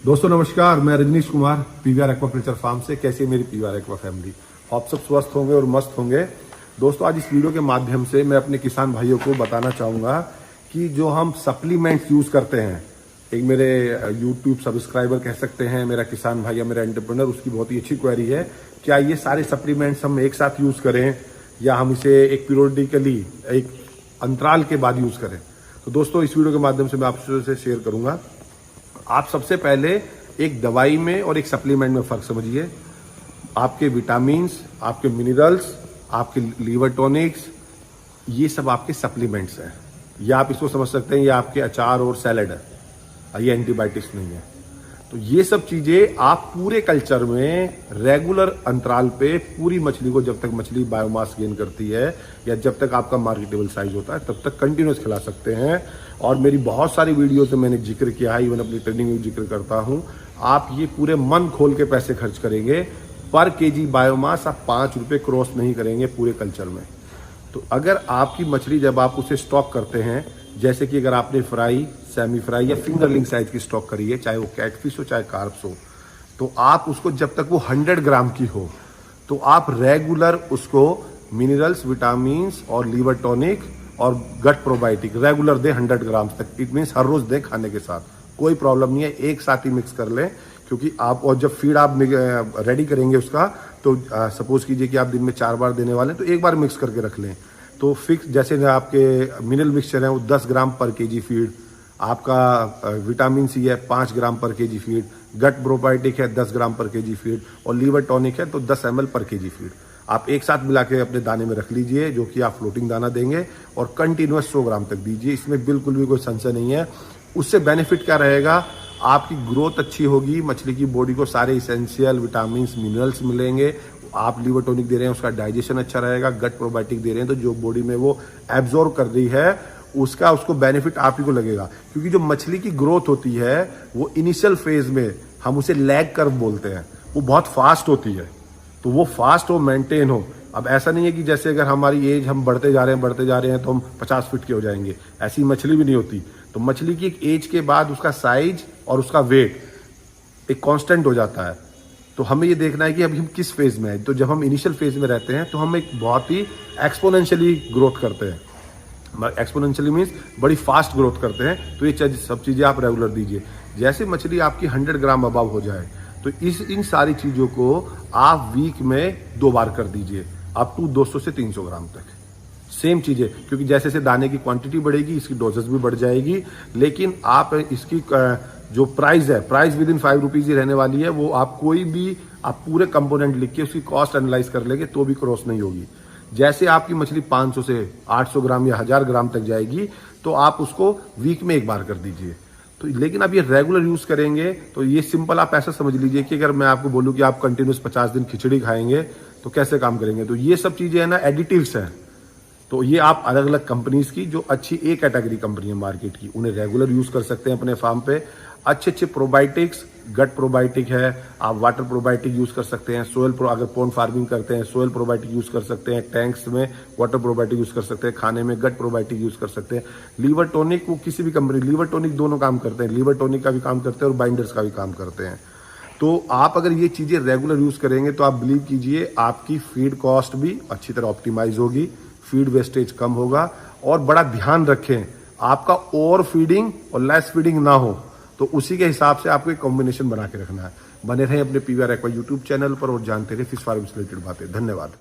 दोस्तों नमस्कार, मैं Rajnish Kumar PVR aquaculture farm से। कैसी है मेरी पीवीआर एक्वा फैमिली? आप सब स्वस्थ होंगे और मस्त होंगे। दोस्तों आज इस वीडियो के माध्यम से मैं अपने किसान भाइयों को बताना चाहूँगा कि जो हम सप्लीमेंट्स यूज़ करते हैं, एक मेरे यूट्यूब सब्सक्राइबर कह सकते हैं, मेरा किसान भाई या मेरा एंटरप्रेन्योर, उसकी बहुत ही अच्छी क्वेरी है, क्या ये सारे सप्लीमेंट्स हम एक साथ यूज़ करें या हम इसे एक पीरियोडिकली एक अंतराल के बाद यूज़ करें। तो दोस्तों इस वीडियो के माध्यम से मैं आपसे शेयर करूँगा। आप सबसे पहले एक दवाई में और एक सप्लीमेंट में फ़र्क समझिए। आपके विटामिन्स, आपके मिनरल्स, आपके लीवर टॉनिक्स, ये सब आपके सप्लीमेंट्स हैं। या आप इसको समझ सकते हैं ये आपके अचार और सैलड है, ये एंटीबायोटिक्स नहीं है। तो ये सब चीज़ें आप पूरे कल्चर में रेगुलर अंतराल पे पूरी मछली को, जब तक मछली बायोमास गेन करती है या जब तक आपका मार्केटेबल साइज होता है, तब तक कंटिन्यूस खिला सकते हैं। और मेरी बहुत सारी वीडियोस में मैंने जिक्र किया है, इवन अपनी ट्रेनिंग में जिक्र करता हूँ। आप ये पूरे मन खोल के पैसे खर्च करेंगे। पर केजी बायोमास आप 5 रुपये क्रॉस नहीं करेंगे पूरे कल्चर में। तो अगर आपकी मछली जब आप उसे स्टॉक करते हैं, जैसे कि अगर आपने फ्राई, सेमी फ्राई या फिंगरलिंग साइज की स्टॉक करी है, चाहे वो कैटफिश हो चाहे कार्प्स हो, तो आप उसको जब तक वो 100 ग्राम की हो तो आप रेगुलर उसको मिनरल्स, विटामिन्स और लीवर टॉनिक और गट प्रोबायोटिक रेगुलर दें 100 ग्राम तक। इट मीन्स हर रोज दें खाने के साथ, कोई प्रॉब्लम नहीं है, एक साथ ही मिक्स कर लें। क्योंकि आप, और जब फीड आप रेडी करेंगे उसका, तो सपोज कीजिए कि आप दिन में 4 बार देने वाले हैं, तो एक बार मिक्स करके रख लें। तो फिक्स, जैसे आपके मिनरल मिक्सचर है वो 10 ग्राम पर केजी फीड, आपका विटामिन सी है 5 ग्राम पर केजी फीड, गट प्रोबायोटिक है 10 ग्राम पर केजी फीड और लीवर टॉनिक है तो 10 ml पर केजी फीड। आप एक साथ मिला के अपने दाने में रख लीजिए, जो कि आप फ्लोटिंग दाना देंगे, और कंटिन्यूस 100 ग्राम तक दीजिए। इसमें बिल्कुल भी कोई संशय नहीं है। उससे बेनिफिट क्या रहेगा? आपकी ग्रोथ अच्छी होगी, मछली की बॉडी को सारे इसेंशियल विटामिन मिनरल्स मिलेंगे। आप लीवर टॉनिक दे रहे हैं, उसका डाइजेशन अच्छा रहेगा। गट प्रोबायोटिक दे रहे हैं तो जो बॉडी में वो एब्जॉर्ब कर रही है उसको बेनिफिट आप ही को लगेगा। क्योंकि जो मछली की ग्रोथ होती है वो इनिशियल फेज में हम उसे लैग कर्व बोलते हैं, वो बहुत फास्ट होती है। तो वो फास्ट हो, मेंटेन हो। अब ऐसा नहीं है कि जैसे अगर हमारी एज, हम बढ़ते जा रहे हैं तो हम 50 फीट के हो जाएंगे, ऐसी मछली भी नहीं होती। तो मछली की एक एज के बाद उसका साइज और उसका वेट एक कांस्टेंट हो जाता है। तो हमें ये देखना है कि अभी हम किस फेज में हैं। तो जब हम इनिशियल फेज में रहते हैं तो हम एक बहुत ही एक्सपोनेंशियली ग्रोथ करते हैं। एक्सपोनेंशियली मीन्स बड़ी फास्ट ग्रोथ करते हैं। तो ये सब चीज़ें आप रेगुलर दीजिए। जैसे मछली आपकी 100 ग्राम अबव हो जाए तो इन सारी चीज़ों को आप वीक में 2 बार कर दीजिए, अप टू 200 से 300 ग्राम तक। सेम चीज़ें, क्योंकि जैसे जैसे दाने की क्वांटिटी बढ़ेगी इसकी डोजेस भी बढ़ जाएगी। लेकिन आप इसकी जो प्राइस है, प्राइस विद इन 5 रुपीज़ ही रहने वाली है। वो आप कोई भी, आप पूरे कंपोनेंट लिख के उसकी कॉस्ट एनालाइज कर लेंगे तो भी क्रॉस नहीं होगी। जैसे आपकी मछली 500 से 800 ग्राम या 1000 ग्राम तक जाएगी तो आप उसको वीक में 1 बार कर दीजिए। तो लेकिन आप ये रेगुलर यूज करेंगे तो ये सिंपल, आप ऐसा समझ लीजिए कि अगर मैं आपको बोलूं कि आप कंटिन्यूस 50 दिन खिचड़ी खाएंगे तो कैसे काम करेंगे। तो ये सब चीजें है ना, एडिटिव्स हैं। तो ये आप अलग अलग कंपनीज की, जो अच्छी ए कैटेगरी कंपनी है मार्केट की, उन्हें रेगुलर यूज कर सकते हैं अपने फार्म पे। अच्छे अच्छे प्रोबायोटिक्स, गट प्रोबायोटिक है, आप वाटर प्रोबायोटिक यूज कर सकते हैं। अगर पॉन्ड फार्मिंग करते हैं सोयल प्रोबायोटिक यूज कर सकते हैं। टैंक्स में वाटर प्रोबायोटिक यूज कर सकते हैं। खाने में गट प्रोबायोटिक यूज कर सकते हैं। लीवर टॉनिक, वो किसी भी कंपनी, लीवर टॉनिक दोनों काम करते हैं। लीवर टॉनिक का भी काम करते हैं और बाइंडर्स का भी काम करते हैं। तो आप अगर ये चीजें रेगुलर यूज करेंगे तो आप बिलीव कीजिए आपकी फीड कॉस्ट भी अच्छी तरह ऑप्टिमाइज होगी, फीड वेस्टेज कम होगा। और बड़ा ध्यान रखें आपका ओवर फीडिंग और लेस फीडिंग ना हो, तो उसी के हिसाब से आपको एक कॉम्बिनेशन बना के रखना है। बने रहें अपने पीवीआर एक्वा यूट्यूब चैनल पर और जानते रहे फिश फार्म से रिलेटेड बातें। धन्यवाद।